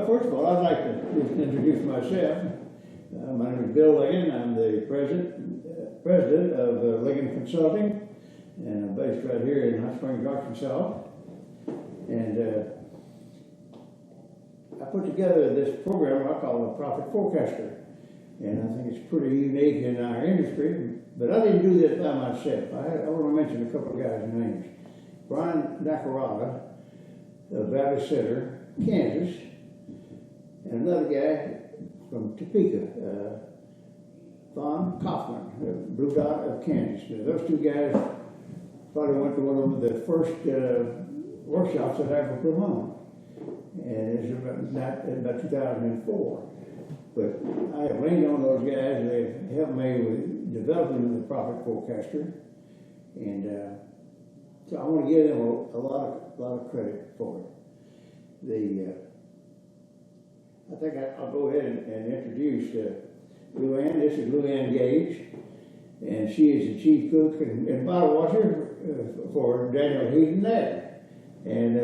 First of all, I'd like to just introduce myself. My name is Bill Ligon. I'm the president of Ligon Consulting, and I'm based right here in Hot Springs, Arkansas. And I put together this program I call the Profit Forecaster, and I think it's pretty unique in our industry. But I didn't do this by myself. I want to mention a couple of guys' names: Brian Nacarata of Valley Center, Kansas. And another guy from Topeka, Von Kaufman, Blue Dot of Kansas. Those two guys probably went to one of the first workshops that I ever put on. And it's about 2004. But I have leaned on those guys. They've helped me with developing the Profit Forecaster. And so I want to give them a lot of credit for it. I think I'll go ahead and introduce Luann. This is Luann Gage, and she is the chief cook and bottle washer for Daniel Heaton there. And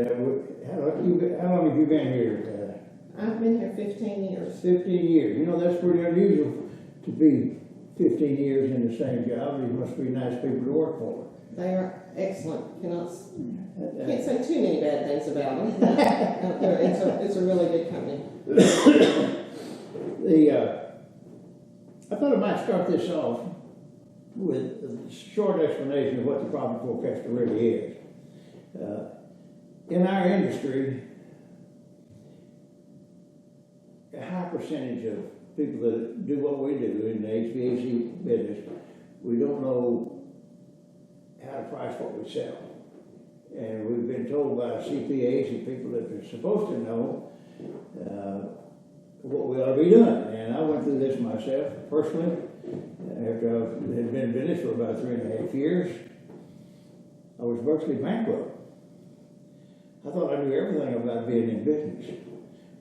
how long have you been here? I've been here 15 years. 15 years. You know, that's pretty unusual to be 15 years in the same job. These must be nice people to work for. They are excellent. Can't say too many bad things about them. It's a really good company. I thought I might start this off with a short explanation of what the Profit Forecaster really is. In our industry, a high percentage of people that do what we do in the HVAC business, we don't know how to price what we sell. And we've been told by CPAs and people that are supposed to know what we ought to be doing. And I went through this myself personally. After I had been in business for about 3.5 years, I was virtually bankrupt. I thought I knew everything about being in business.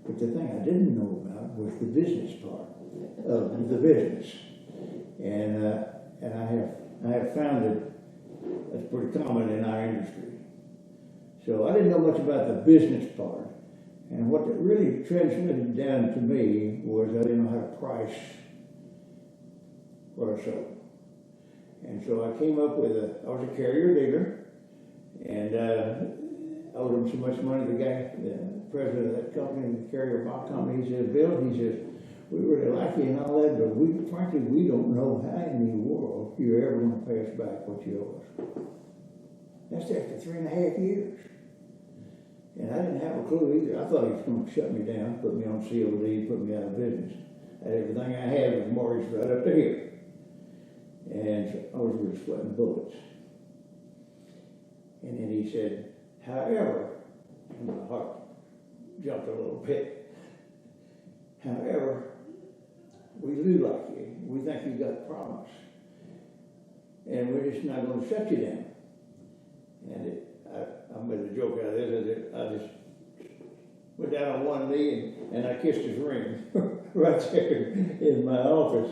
But the thing I didn't know about was the business part of the business. And I have found that that's pretty common in our industry. So I didn't know much about the business part. And what that really translated down to me was I didn't know how to price what I sold. And so I came up with I was a carrier digger, and I owed him so much money. The guy, the president of that company, the carrier box company, he said, Bill, he says, we really like you and all that, but frankly, we don't know how in the world you're ever going to pay us back what you owe us. That's after 3.5 years. And I didn't have a clue either. I thought he was going to shut me down, put me on COD, put me out of business. Everything I had was mortgaged right up to here. And so I was really sweating bullets. And then he said, however, and my heart jumped a little bit. However, we do like you. We think you got promise. And we're just not going to shut you down. And I made a joke out of this. I just went down on one knee and I kissed his ring right there in my office.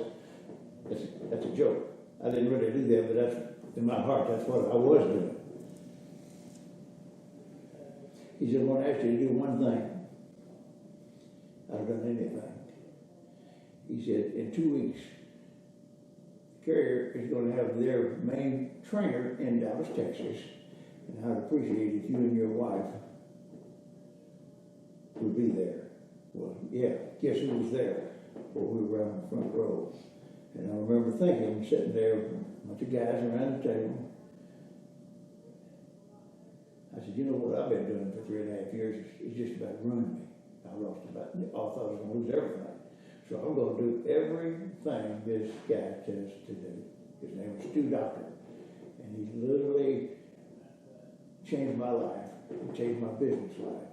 That's a joke. I didn't really do that, but that's in my heart, that's what I was doing. He said, I want to ask you to do one thing. I've done anything. He said, in 2 weeks, the carrier is going to have their main trainer in Dallas, Texas, and I'd appreciate if you and your wife would be there. Well, yeah, guess who was there? Well, we were around the front row. And I remember thinking, sitting there, a bunch of guys around the table. I said, you know what I've been doing for 3.5 years is just about ruining me. I thought I was going to lose everything. So I'm going to do everything this guy tells to do. His name was Stu Doctor. And he literally changed my life, changed my business life.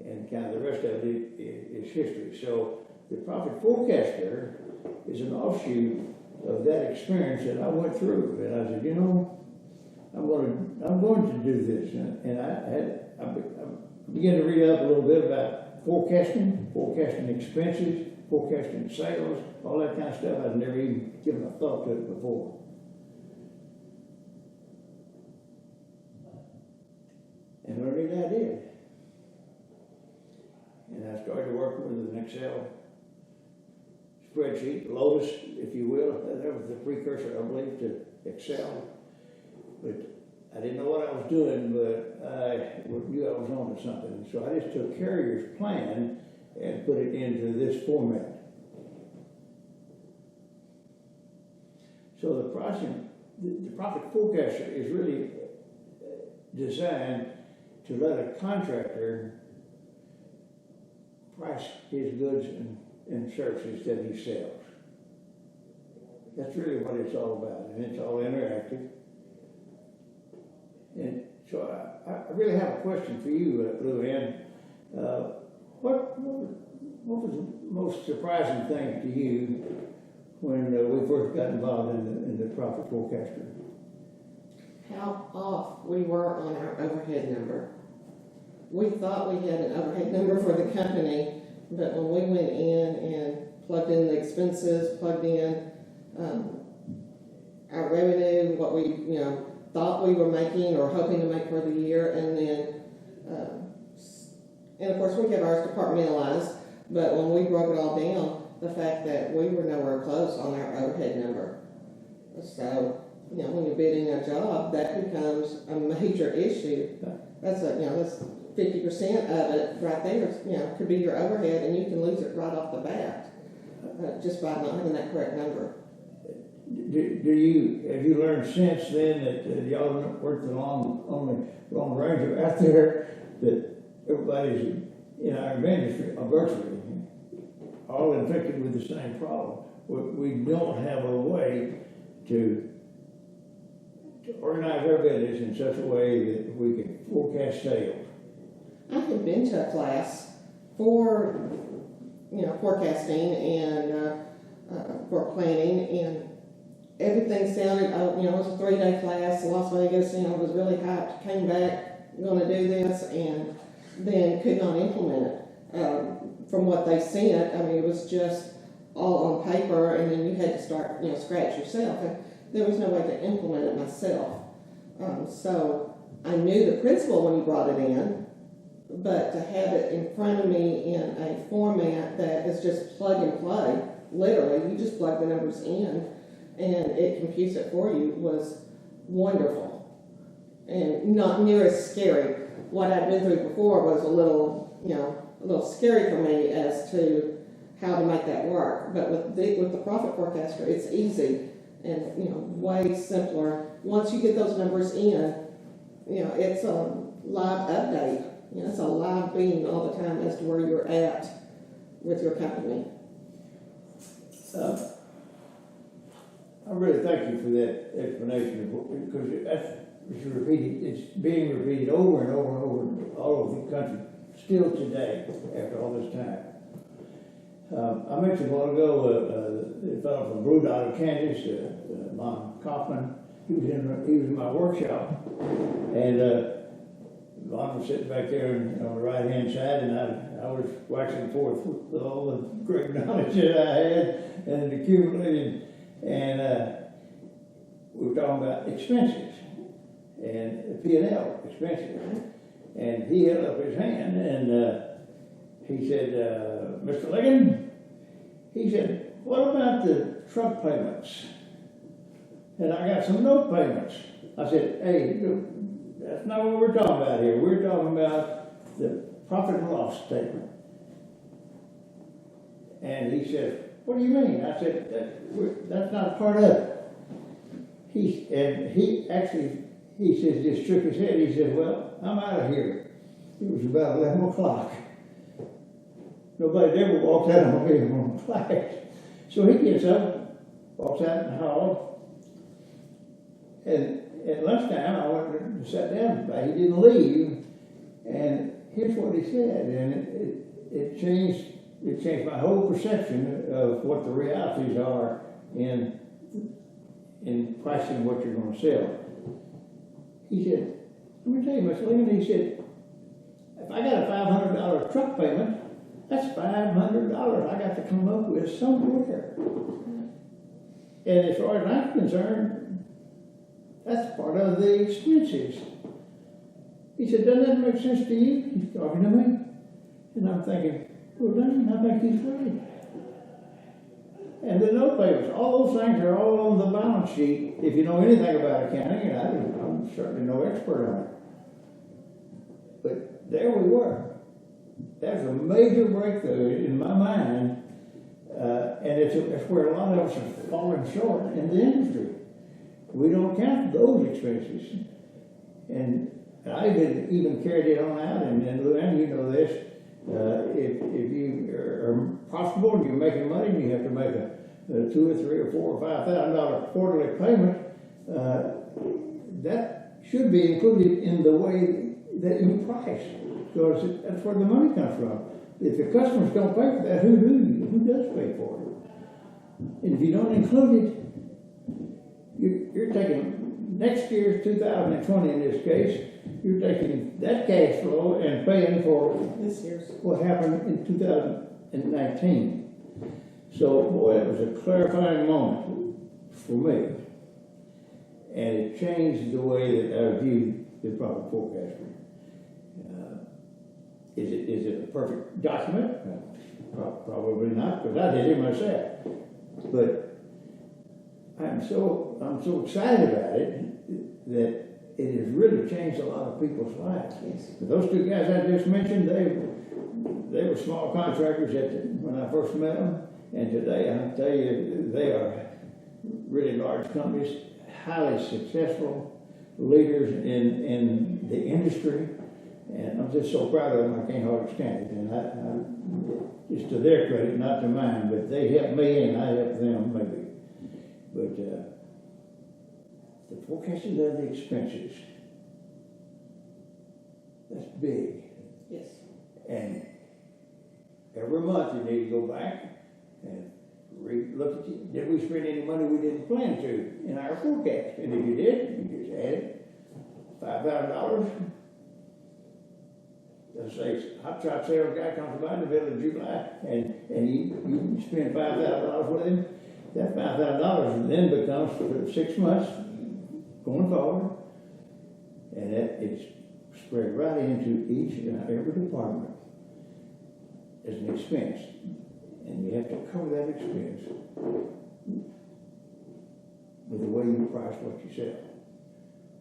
And kind of the rest of it is history. So the Profit Forecaster is an offshoot of that experience that I went through. And I said, you know, I'm going to do this. And I began to read up a little bit about forecasting expenses, forecasting sales, all that kind of stuff. I'd never even given a thought to it before. And learning I did. And I started working with an Excel spreadsheet, Lotus, if you will. That was the precursor, I believe, to Excel. But I didn't know what I was doing, but I knew I was on to something. So I just took Carrier's plan and put it into this format. So the profit forecaster is really designed to let a contractor price his goods and services that he sells. That's really what it's all about, and it's all interactive. And so I really have a question for you, Lou Ann. What was the most surprising thing to you when we first got involved in the profit forecaster? How off we were on our overhead number. We thought we had an overhead number for the company, but when we went in and plugged in the expenses, plugged in our revenue, what we thought we were making or hoping to make for the year, and then and of course we have ours compartmentalized, but when we broke it all down, the fact that we were nowhere close on our overhead number. So, when you're bidding a job, that becomes a major issue. That's that's 50% of it right there, could be your overhead, and you can lose it right off the bat, just by not having that correct number. Have you learned since then that y'all worked on the long range out there, that everybody's in our industry virtually all infected with the same problem? We don't have a way to organize our business in such a way that we can forecast sales. I had been to a class for, forecasting and for planning, and everything sounded, it was a 3-day class in Las Vegas, was really hyped, came back, going to do this, and then could not implement it. From what they sent, it was just all on paper, and then you had to start, scratch yourself. And there was no way to implement it myself. So I knew the principle when you brought it in, but to have it in front of me in a format that is just plug and play, literally, you just plug the numbers in and it computes it for you, was wonderful and not near as scary. What I'd been through before was a little scary for me as to how to make that work. But with the profit forecaster, it's easy and way simpler. Once you get those numbers in, it's a live update. It's a live beam all the time as to where you're at with your company. I really thank you for that explanation, because it's being repeated over and over and over all over the country still today after all this time. I mentioned a while ago the fellow from Brood out of Kansas, Lon Kaufman. He was in my workshop, and Lon was sitting back there on the right hand side, and I was waxing forth with all the great knowledge that I had and accumulated, and we were talking about expenses and P&L expenses, and he held up his hand and he said, "Mr. Ligon," he said, "what about the truck payments?" And I got some note payments. I said, "Hey, that's not what we're talking about here. We're talking about the profit and loss statement." And he said, "What do you mean?" I said, "That's not part of it." He said, just shook his head. He said, "Well, I'm out of here." It was about 11 o'clock. Nobody ever walked out on me on the flash. So he gets up, walks out in the hall, and at lunchtime I went and sat down. He didn't leave, and here's what he said, and it changed my whole perception of what the realities are in pricing what you're going to sell. He said, "Let me tell you, Mr. Ligon," he said, "if I got a $500 truck payment, that's $500 I got to come up with somewhere. And as far as I'm concerned, that's part of the expenses." He said, "Doesn't that make sense to you?" He's talking to me. And I'm thinking, well, dang, I think he's right. And the note payments, all those things are all on the balance sheet, if you know anything about accounting, and I'm certainly no expert on it. But there we were. That's a major breakthrough in my mind, and it's where a lot of us have fallen short in the industry. We don't count those expenses. And I even carried it on out, and Luann, you know this, if you are profitable and you're making money and you have to make a $2 or $3 or $4 or $5,000 quarterly payment, that should be included in the way that you price, because that's where the money comes from. If the customers don't pay for that, who does pay for it? And if you don't include it, you're taking next year's 2020 in this case, you're taking that cash flow and paying for This year's. what happened in 2019. So, boy, it was a clarifying moment for me. And it changed the way that I viewed the profit forecasting. Is it a perfect document? Probably not, because I did it myself. But I'm so excited about it that it has really changed a lot of people's lives. Yes. Those two guys I just mentioned, they were small contractors when I first met them, and today I tell you they are really large companies, highly successful leaders in the industry, and I'm just so proud of them I can't hardly stand it. And I it's to their credit, not to mine, but they helped me and I helped them maybe. But the forecasting of the expenses, that's big. Yes. And every month you need to go back and look at did we spend any money we didn't plan to in our forecast? And if you did, you just added $5,000. Let's say hot shot sales guy comes by in the middle of July and you spend $5,000 with him. That $5,000 then becomes for 6 months going forward, and it's spread right into each and every department as an expense, and you have to cover that expense with the way you price what you sell.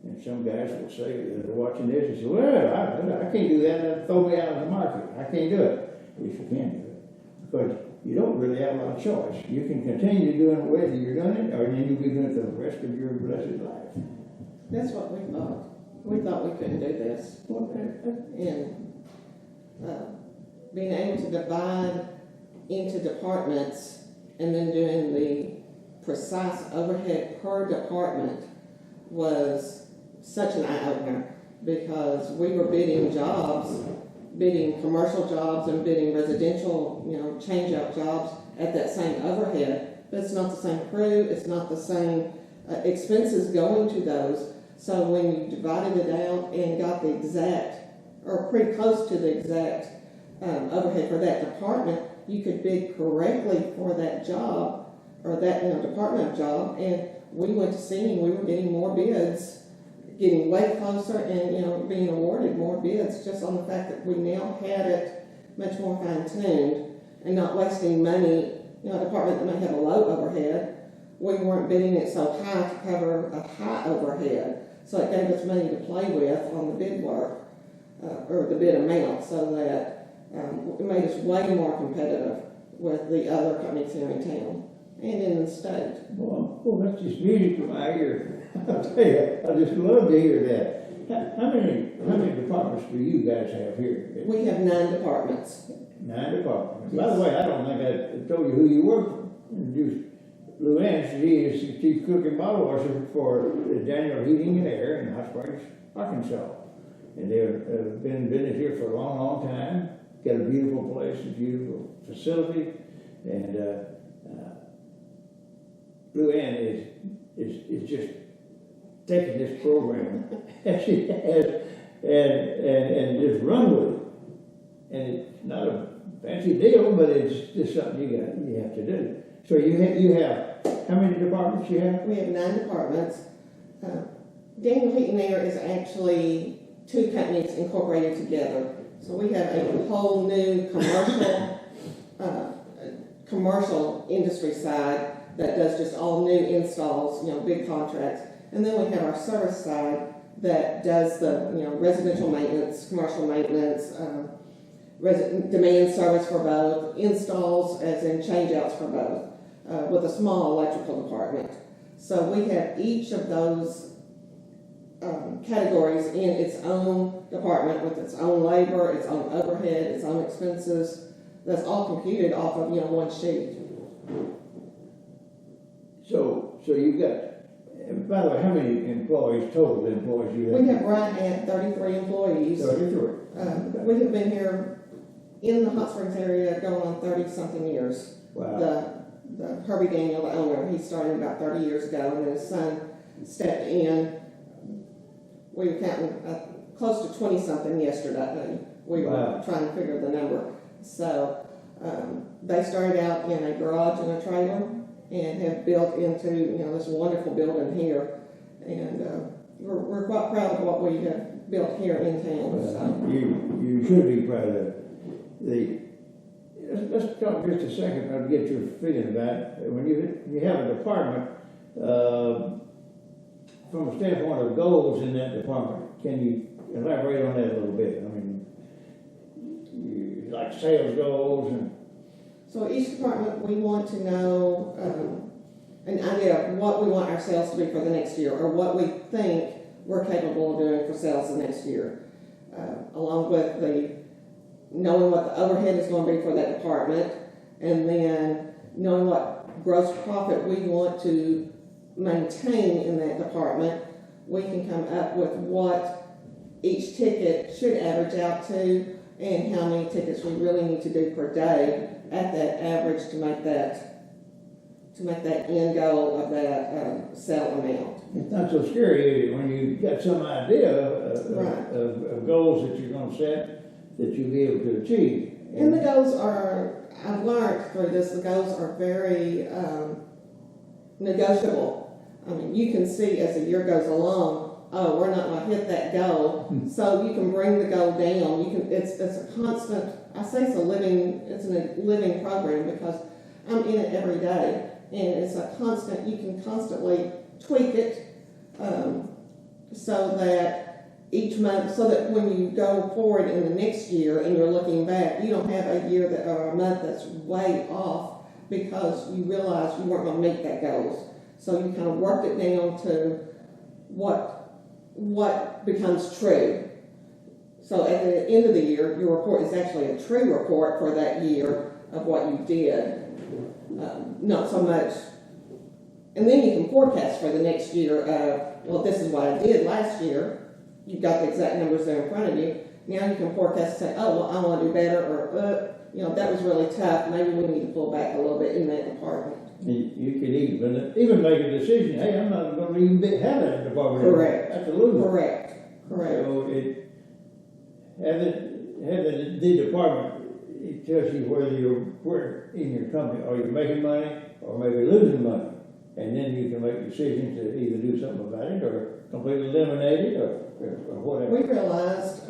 And some guys will say that they're watching this and say, well, I can't do that, that'll throw me out of the market. I can't do it. Yes, you can do it. Because you don't really have a lot of choice. You can continue doing it whether you're doing it, or then you'll be doing it for the rest of your blessed life. That's what we thought. We thought we couldn't do this. And being able to divide into departments and then doing the precise overhead per department was such an eye-opener, because we were bidding jobs, bidding commercial jobs and bidding residential, change-out jobs at that same overhead, but it's not the same crew, it's not the same expenses going to those. So when you divided it out and got the exact, or pretty close to the exact overhead for that department, you could bid correctly for that job, or that department job, and we went to see, and we were getting more bids, getting way closer, and being awarded more bids just on the fact that we now had it much more fine-tuned and not wasting money. A department that may have a low overhead, we weren't bidding it so high to cover a high overhead, so it gave us money to play with on the bid work or the bid amount, so that it made us way more competitive with the other companies here in town and in the state. Well, that's just music to my ear. I'll tell you, I just love to hear that. How many departments do you guys have here? We have 9 departments. 9 departments. Yes. By the way, I don't think I told you who you work for. Introduced Luann. She is the chief cook and bottle washer for Daniel Heating and Air in Hot Springs, Arkansas. And they've been in business here for a long, long time. Got a beautiful place, a beautiful facility, and Luann is just taking this program as she has and just run with it. And it's not a fancy deal, but it's just something you have to do. So you have how many departments you have? We have 9 departments. Daniel Heat and Air is actually 2 companies incorporated together. So we have a whole new commercial industry side that does just all new installs, big contracts. And then we have our service side that does the, residential maintenance, commercial maintenance, demand service for both, installs as in change-outs for both, with a small electrical department. So we have each of those categories in its own department with its own labor, its own overhead, its own expenses. That's all computed off of, one sheet. So you've got, and by the way, how many total employees you have? We have right at 33 employees. 33. We have been here in the Hot Springs area going on 30-something years. Wow. The Herbie Daniel, the owner, he started about 30 years ago, and his son stepped in. We were counting close to 20-something yesterday. We were trying to figure the number. So they started out in a garage and a trailer and have built into this wonderful building here. And we're quite proud of what we have built here in town. So. You should be proud of it. Let's talk just a second. I'll get your feeling about it. When you have a department, from a standpoint of goals in that department, can you elaborate on that a little bit? I mean, like sales goals and. So each department, we want to know an idea of what we want our sales to be for the next year, or what we think we're capable of doing for sales the next year, along with knowing what the overhead is going to be for that department, and then knowing what gross profit we want to maintain in that department. We can come up with what each ticket should average out to, and how many tickets we really need to do per day at that average to make that end goal of that sale amount. It's not so scary, is it, when you got some idea of goals that you're going to set that you'll be able to achieve. And the goals are, I've learned through this, the goals are very negotiable. I mean, you can see as the year goes along, oh, we're not going to hit that goal, so you can bring the goal down. It's a constant. I say it's a living program because I'm in it every day, and it's a constant. You can constantly tweak it so that each month, so that when you go forward in the next year and you're looking back, you don't have a year or a month that's way off because you realize you weren't going to meet that goals. So you kind of worked it down to what becomes true. So at the end of the year, your report is actually a true report for that year of what you did. Not so much, and then you can forecast for the next year of, well, this is what I did last year. You've got the exact numbers there in front of you. Now you can forecast and say, oh, well, I want to do better, or, that was really tough. Maybe we need to pull back a little bit in that department. You could even make a decision, hey, I'm not going to even have that department. Correct. That's a loser. Correct. So having the department, it tells you where in your company, are you making money or maybe losing money? And then you can make decisions to either do something about it or completely eliminate it or whatever. We realized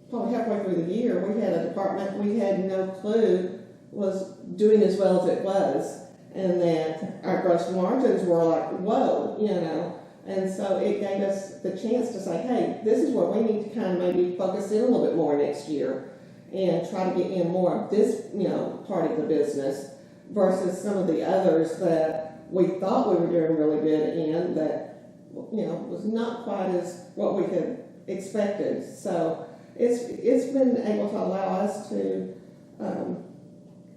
probably halfway through the year, we had a department we had no clue was doing as well as it was, and that our gross margins were like, whoa, and so it gave us the chance to say, hey, this is where we need to kind of maybe focus in a little bit more next year and try to get in more of this, part of the business versus some of the others that we thought we were doing really good in that, was not quite as what we had expected. So it's been able to allow us to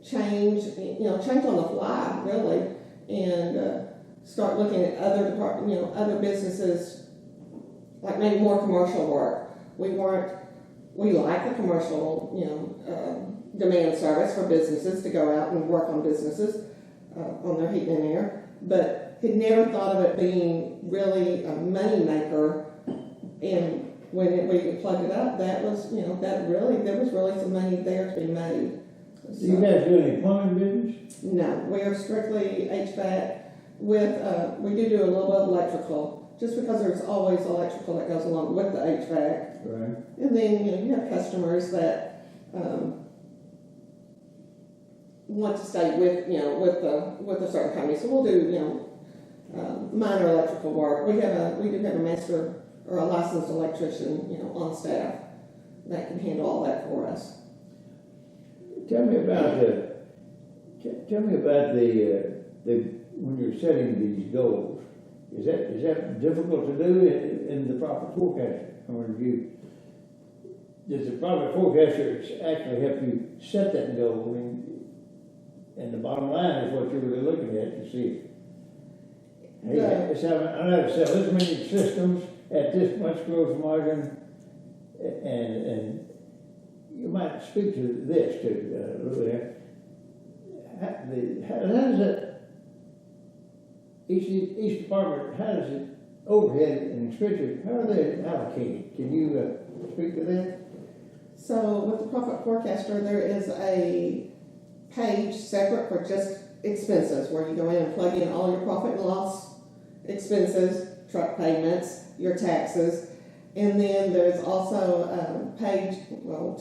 change on the fly, really, and start looking at other other businesses, like maybe more commercial work. We like the commercial, demand service for businesses to go out and work on businesses on their heat and air, but had never thought of it being really a money maker. And when we plugged it up, that was, there was really some money there to be made. Do you guys do any plumbing business? No, we are strictly HVAC with, we do a little bit of electrical, just because there's always electrical that goes along with the HVAC. Right. And then, you have customers that, want to stay with, with a certain company. So we'll do, minor electrical work. We do have a master or a licensed electrician, on staff that can handle all that for us. Tell me about the when you're setting these goals. Is that difficult to do in the profit forecaster? Or does the profit forecaster actually help you set that goal? And the bottom line is what you're really looking at to see. Hey, I know to sell this many systems at this much gross margin, and you might speak to this too a little bit. How does that? Each department, how does it overhead and expenses? How are they allocated? Can you speak to that? So with the profit forecaster, there is a page separate for just expenses where you go in and plug in all your profit and loss expenses, truck payments, your taxes, and then there's also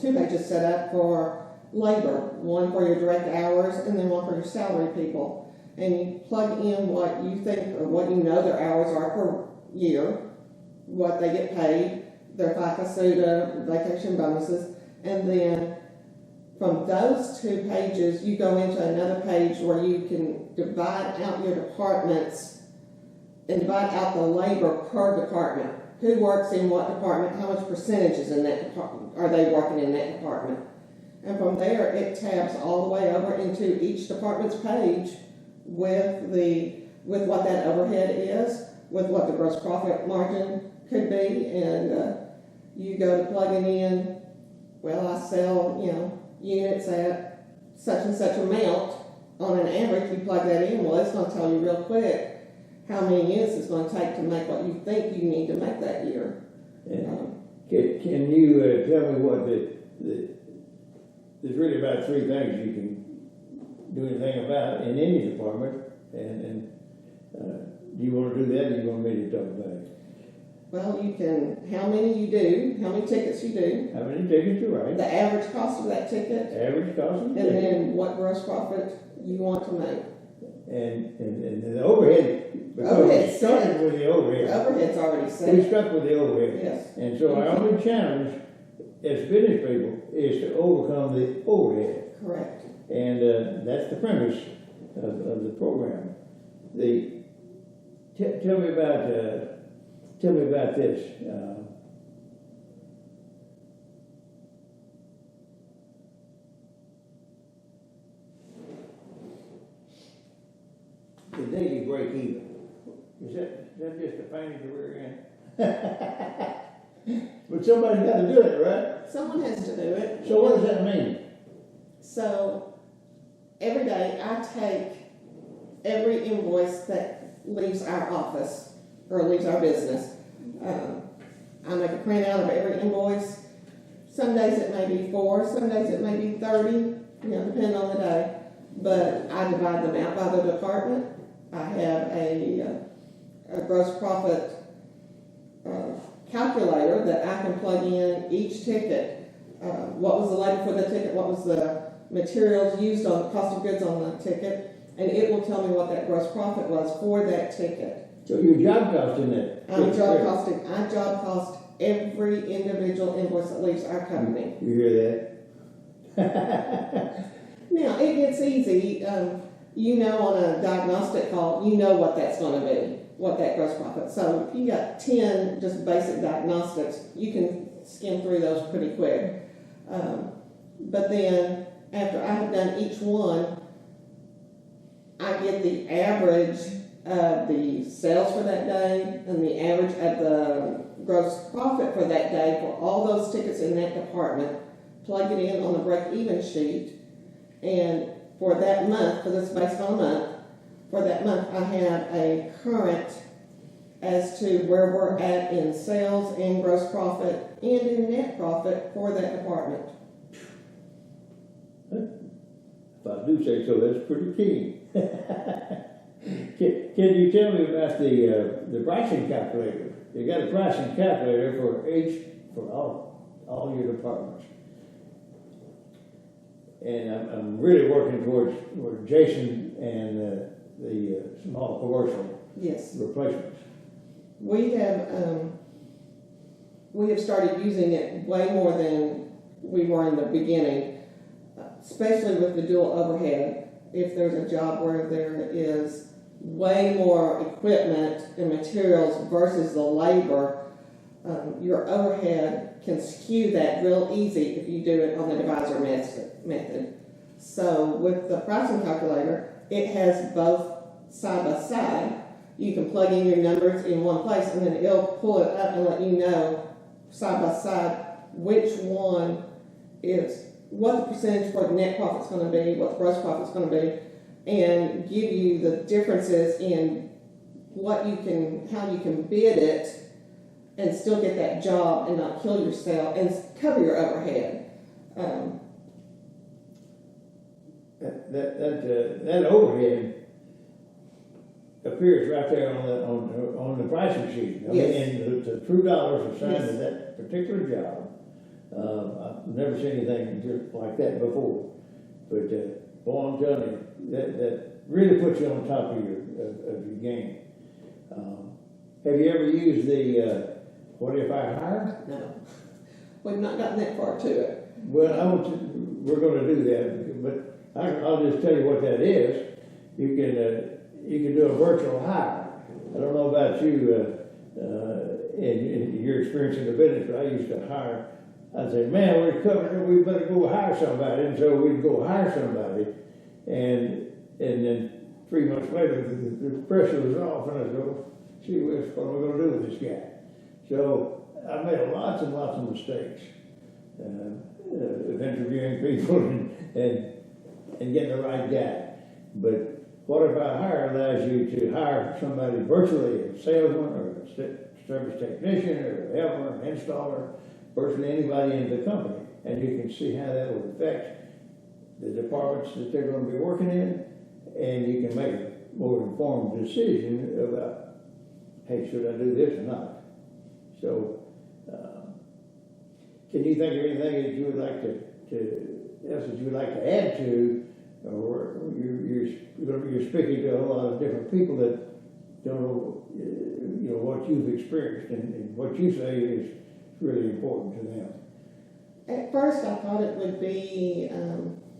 two pages set up for labor, one for your direct hours and then one for your salary people. And you plug in what you think or what their hours are per year, what they get paid, their FICA, SUTA, vacation bonuses, and then from those two pages, you go into another page where you can divide out your departments and divide out the labor per department. Who works in what department, how much percentages in that department are they working in that department? And from there, it tabs all the way over into each department's page with what that overhead is, with what the gross profit margin could be, and you go to plugging in, well, I sell, units at such and such amount. On an average, you plug that in, well, it's going to tell you real quick how many units it's going to take to make what you think you need to make that year. Can you tell me what there's really about three things you can do anything about in any department, and do you want to do that, or do you want me to talk about it? Well, you can, how many you do, how many tickets you do. How many tickets you write. The average cost of that ticket. Average cost of the and ticket. then what gross profit you want to make. And the overhead, because Overhead's we started with the overhead. The overhead's already set. We stuck with the overhead. Yes. And so our only challenge as business people is to overcome the overhead. Correct. And that's the premise of the program. Tell me about this. The daily break even. Is that just a fantasy we're in? But somebody's got to do it, right? Someone has to do it. So what does that mean? So every day I take every invoice that leaves our office or leaves our business. I make a printout of every invoice. Some days it may be 4, some days it may be 30, depending on the day. But I divide them out by the department. I have a gross profit calculator that I can plug in each ticket. What was the labor for the ticket? What was the materials used on the cost of goods on the ticket? And it will tell me what that gross profit was for that ticket. So your job cost in that? I job cost every individual invoice that leaves our company. You hear that? Now, it gets easy. On a diagnostic call, what that's going to be, what that gross profit. So if you got 10 just basic diagnostics, you can skim through those pretty quick. But then after I have done each one, I get the average of the sales for that day and the average of the gross profit for that day for all those tickets in that department, plug it in on the break-even sheet, and for that month, because it's based on a month, for that month I have a current as to where we're at in sales and gross profit and in net profit for that department. If I do say so, that's pretty key. Can you tell me about the pricing calculator? You got a pricing calculator for each for all your departments. And I'm really working towards Jason and the small commercial Yes. replacements. We have started using it way more than we were in the beginning, especially with the dual overhead. If there's a job where there is way more equipment and materials versus the labor, your overhead can skew that real easy if you do it on the divisor method. So with the pricing calculator, it has both side by side. You can plug in your numbers in one place and then it'll pull it up and let you know side by side which one is, what the percentage for the net profit's going to be, what the gross profit's going to be, and give you the differences in what you can, how you can bid it and still get that job and not kill yourself and cover your overhead. That overhead appears right there on the pricing sheet. I Yes. mean, and the true dollars assigned to Yes. that particular job. I've never seen anything just like that before. But boy, I'm telling you, that really puts you on top of your game. Have you ever used the what if I hire? No, we've not gotten that far to it. Well, we're going to do that, but I'll just tell you what that is. You can do a virtual hire. I don't know about you in your experience in the business, but I used to hire. I'd say, man, we're covered. We better go hire somebody, and so we'd go hire somebody, and then 3 months later the pressure was off, and I said, oh, gee whiz, what am I going to do with this guy? So I made lots and lots of mistakes of interviewing people and getting the right guy. But what if I hire allows you to hire somebody virtually, a salesman or a service technician or a helper, an installer, virtually anybody in the company, and you can see how that will affect the departments that they're going to be working in, and you can make a more informed decision about, hey, should I do this or not? So, can you think of anything that you would like else that you would like to add to, or you're speaking to a whole lot of different people that don't know, what you've experienced, and what you say is really important to them. At first, I thought it would be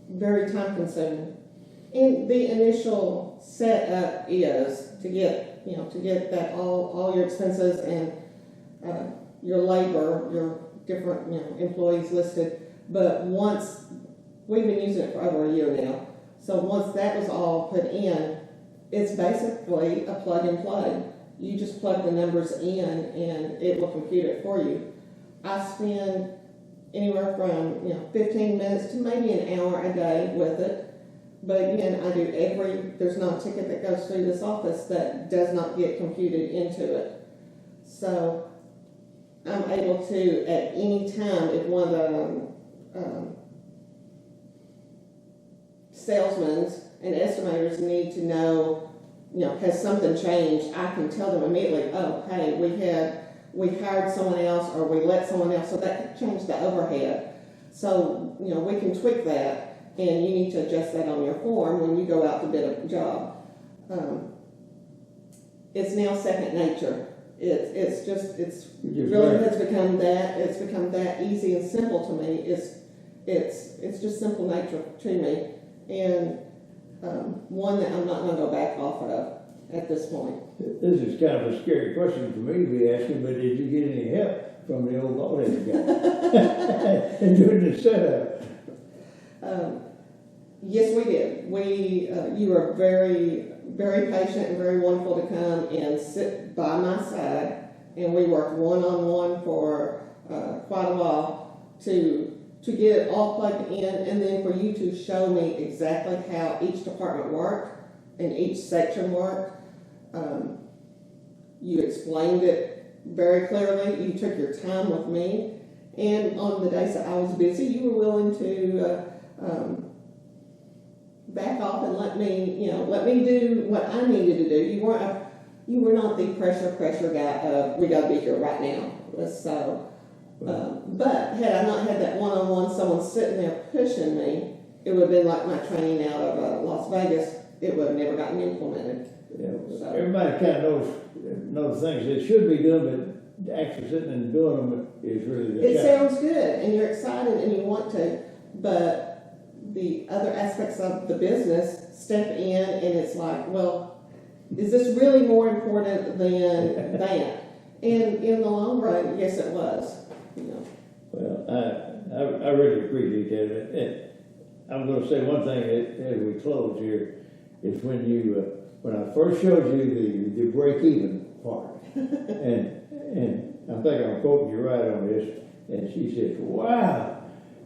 very time consuming. And the initial setup is to get that all your expenses and your labor, your different employees listed. But once we've been using it for over a year now, so once that was all put in, it's basically a plug and play. You just plug the numbers in and it will compute it for you. I spend anywhere from 15 minutes to maybe an hour a day with it. But again, there's not a ticket that goes through this office that does not get computed into it. So I'm able to, at any time, if one of the salesmen and estimators need to know, has something changed, I can tell them immediately, oh, hey, we hired someone else or we let someone else, so that could change the overhead. So, we can tweak that. And you need to adjust that on your form when you go out to bid a job. It's now second nature. It really has become that. It's become that easy and simple to me. It's just simple nature to me, and one that I'm not going to go back off of at this point. This is kind of a scary question for me to be asking, but did you get any help from the old bald-headed guy in doing the setup? Yes, we did. You were very, very patient and very wonderful to come and sit by my side, and we worked one-on-one for quite a while to get it all plugged in, and then for you to show me exactly how each department worked and each section worked. You explained it very clearly. You took your time with me, and on the days that I was busy, you were willing to back off and let me do what I needed to do. You were not the pressure guy of we got to be here right now. So But had I not had that one-on-one, someone sitting there pushing me, it would have been like my training out of Las Vegas. It would have never gotten implemented. Yeah, So. everybody kind of knows things they should be doing, but actually sitting and doing them is really the It challenge. sounds good, and you're excited, and you want to, but the other aspects of the business step in, and it's like, well, is this really more important than that? And in the long run, yes, it was. You know. Well, I really appreciate that. And I'm going to say one thing as we close here is when I first showed you the break even part, and I think I'm quoting you right on this, and she said, "Wow,"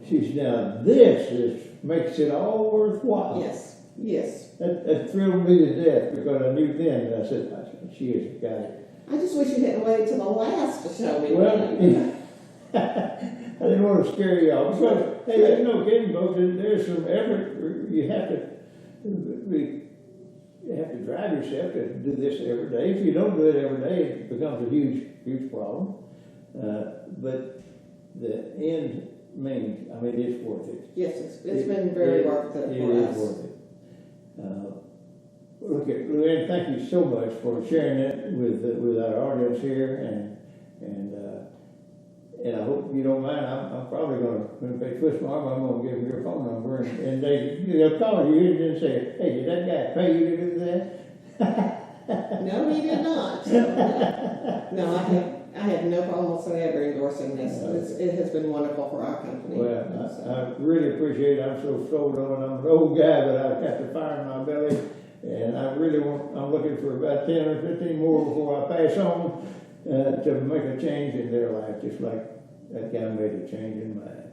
she said, "now this makes it all worthwhile." Yes, yes. That thrilled me to death because I knew then. I said, "She is a guy." I just wish you hadn't waited till the last to show me. Well, I didn't want to scare you off because hey, there's no kidding, folks. There's some effort. You have to drive yourself to do this every day. If you don't do it every day, it becomes a huge problem. But the end means, I mean, it's worth it. Yes, it's been very worth it for us. It is worth it. Look at Luann, thank you so much for sharing that with our audience here, and I hope you don't mind. I'm probably when they twist my arm, I'm going to give them your phone number, and they'll call you and say, "Hey, did that guy pay you to do that?" No, he did not. No, I have no problem whatsoever endorsing this. It has been wonderful for our company. Well, I really appreciate it. I'm so sold on it. I'm an old guy, but I've got the fire in my belly, and I'm looking for about 10 or 15 more before I pass on to make a change in their life, just like that guy made a change in mine.